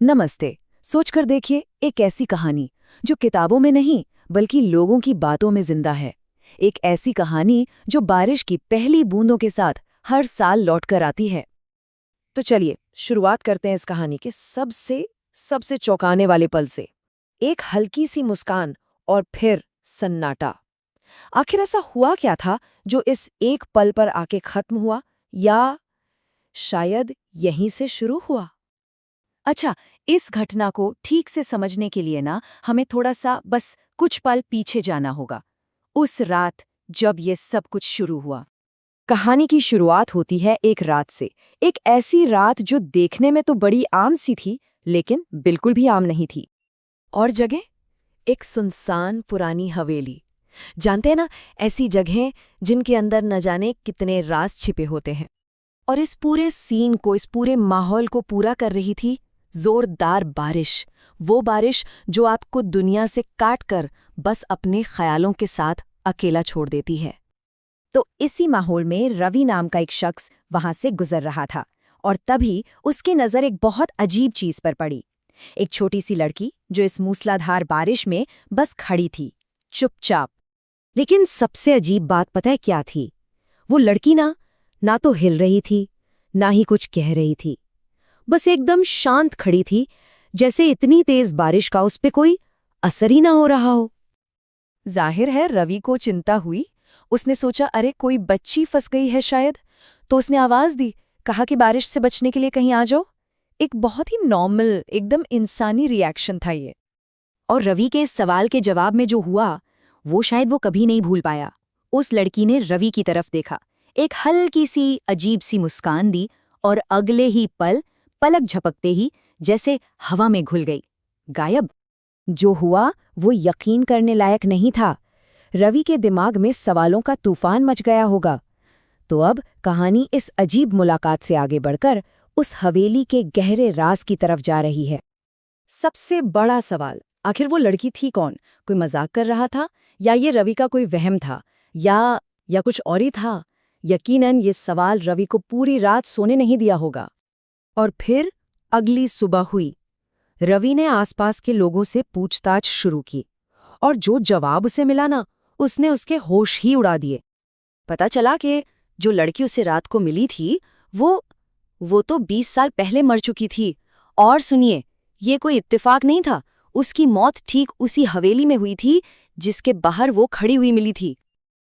नमस्ते। सोचकर देखिए, एक ऐसी कहानी जो किताबों में नहीं बल्कि लोगों की बातों में जिंदा है। एक ऐसी कहानी जो बारिश की पहली बूंदों के साथ हर साल लौटकर आती है। तो चलिए शुरुआत करते हैं इस कहानी के सबसे सबसे चौंकाने वाले पल से। एक हल्की सी मुस्कान और फिर सन्नाटा। आखिर ऐसा हुआ क्या था जो इस एक पल पर आके खत्म हुआ, या शायद यहीं से शुरू हुआ? अच्छा, इस घटना को ठीक से समझने के लिए ना हमें थोड़ा सा बस कुछ पल पीछे जाना होगा। उस रात जब ये सब कुछ शुरू हुआ। कहानी की शुरुआत होती है एक रात से। एक ऐसी रात जो देखने में तो बड़ी आम सी थी, लेकिन बिल्कुल भी आम नहीं थी। और जगह? एक सुनसान पुरानी हवेली। जानते हैं ना, ऐसी जगहें जिनके अंदर न जाने कितने राज छिपे होते हैं। और इस पूरे सीन को, इस पूरे माहौल को पूरा कर रही थी जोरदार बारिश। वो बारिश जो आपको दुनिया से काट कर बस अपने ख्यालों के साथ अकेला छोड़ देती है। तो इसी माहौल में रवि नाम का एक शख्स वहां से गुजर रहा था, और तभी उसकी नज़र एक बहुत अजीब चीज पर पड़ी। एक छोटी सी लड़की जो इस मूसलाधार बारिश में बस खड़ी थी, चुपचाप। लेकिन सबसे अजीब बात पता है क्या थी? वो लड़की ना तो हिल रही थी, ना ही कुछ कह रही थी। बस एकदम शांत खड़ी थी, जैसे इतनी तेज बारिश का उस पे कोई असर ही ना हो रहा हो। जाहिर है रवि को चिंता हुई। उसने सोचा, अरे कोई बच्ची फंस गई है शायद। तो उसने आवाज दी, कहा कि बारिश से बचने के लिए कहीं आ जाओ। एक बहुत ही नॉर्मल, एकदम इंसानी रिएक्शन था ये। और रवि के इस सवाल के जवाब में जो हुआ, वो शायद वो कभी नहीं भूल पाया। उस लड़की ने रवि की तरफ देखा, एक हल्की सी अजीब सी मुस्कान दी, और अगले ही पल पलक झपकते ही जैसे हवा में घुल गई, गायब। जो हुआ वो यकीन करने लायक नहीं था। रवि के दिमाग में सवालों का तूफान मच गया होगा। तो अब कहानी इस अजीब मुलाकात से आगे बढ़कर उस हवेली के गहरे राज की तरफ जा रही है। सबसे बड़ा सवाल, आखिर वो लड़की थी कौन? कोई मजाक कर रहा था, या ये रवि का कोई वहम था, या कुछ और ही था? यकीनन ये सवाल रवि को पूरी रात सोने नहीं दिया होगा। और फिर अगली सुबह हुई। रवि ने आसपास के लोगों से पूछताछ शुरू की, और जो जवाब उसे मिला ना, उसने उसके होश ही उड़ा दिए। पता चला कि जो लड़की उसे रात को मिली थी, वो तो 20 साल पहले मर चुकी थी। और सुनिए, ये कोई इत्तेफाक नहीं था। उसकी मौत ठीक उसी हवेली में हुई थी जिसके बाहर वो खड़ी हुई मिली थी।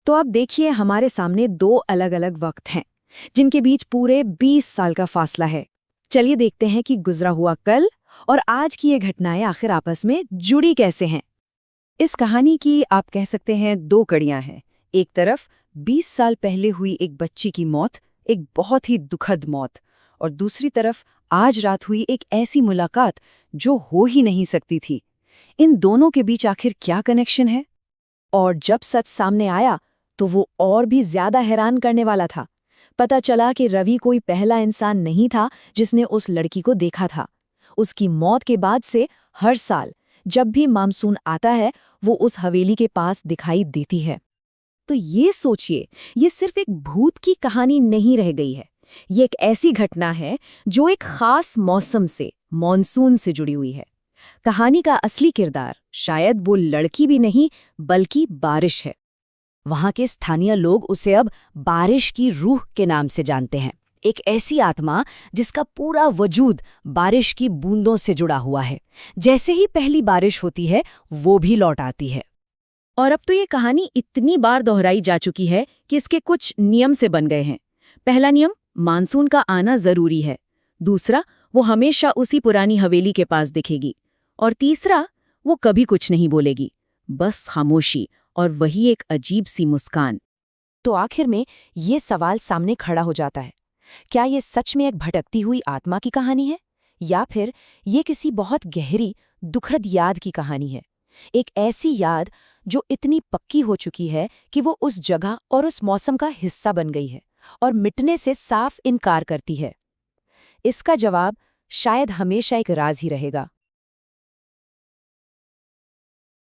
तो अब देखिए, हमारे सामने दो अलग अलग वक्त हैं, जिनके बीच पूरे 20 साल का फासला है। चलिए देखते हैं कि गुजरा हुआ कल और आज की ये घटनाएं आखिर आपस में जुड़ी कैसे हैं। इस कहानी की आप कह सकते हैं दो कड़ियां हैं। एक तरफ 20 साल पहले हुई एक बच्ची की मौत, एक बहुत ही दुखद मौत, और दूसरी तरफ आज रात हुई एक ऐसी मुलाकात जो हो ही नहीं सकती थी। इन दोनों के बीच आखिर क्या कनेक्शन है? और जब सच सामने आया तो वो और भी ज्यादा हैरान करने वाला था। पता चला कि रवि कोई पहला इंसान नहीं था जिसने उस लड़की को देखा था। उसकी मौत के बाद से हर साल जब भी मानसून आता है, वो उस हवेली के पास दिखाई देती है। तो ये सोचिए, ये सिर्फ एक भूत की कहानी नहीं रह गई है। ये एक ऐसी घटना है जो एक खास मौसम से, मानसून से जुड़ी हुई है। कहानी का असली किरदार शायद वो लड़की भी नहीं बल्कि बारिश है। वहां के स्थानीय लोग उसे अब बारिश की रूह के नाम से जानते हैं। एक ऐसी आत्मा जिसका पूरा वजूद बारिश की बूंदों से जुड़ा हुआ है। जैसे ही पहली बारिश होती है, वो भी लौट आती है। और अब तो ये कहानी इतनी बार दोहराई जा चुकी है कि इसके कुछ नियम से बन गए हैं। पहला नियम, मानसून का आना जरूरी है। दूसरा, वो हमेशा उसी पुरानी हवेली के पास दिखेगी। और तीसरा, वो कभी कुछ नहीं बोलेगी, बस खामोशी और वही एक अजीब सी मुस्कान। तो आखिर में ये सवाल सामने खड़ा हो जाता है, क्या ये सच में एक भटकती हुई आत्मा की कहानी है, या फिर ये किसी बहुत गहरी, दुखद याद की कहानी है? एक ऐसी याद जो इतनी पक्की हो चुकी है कि वो उस जगह और उस मौसम का हिस्सा बन गई है और मिटने से साफ इनकार करती है। इसका जवाब शायद हमेशा एक राज ही रहेगा।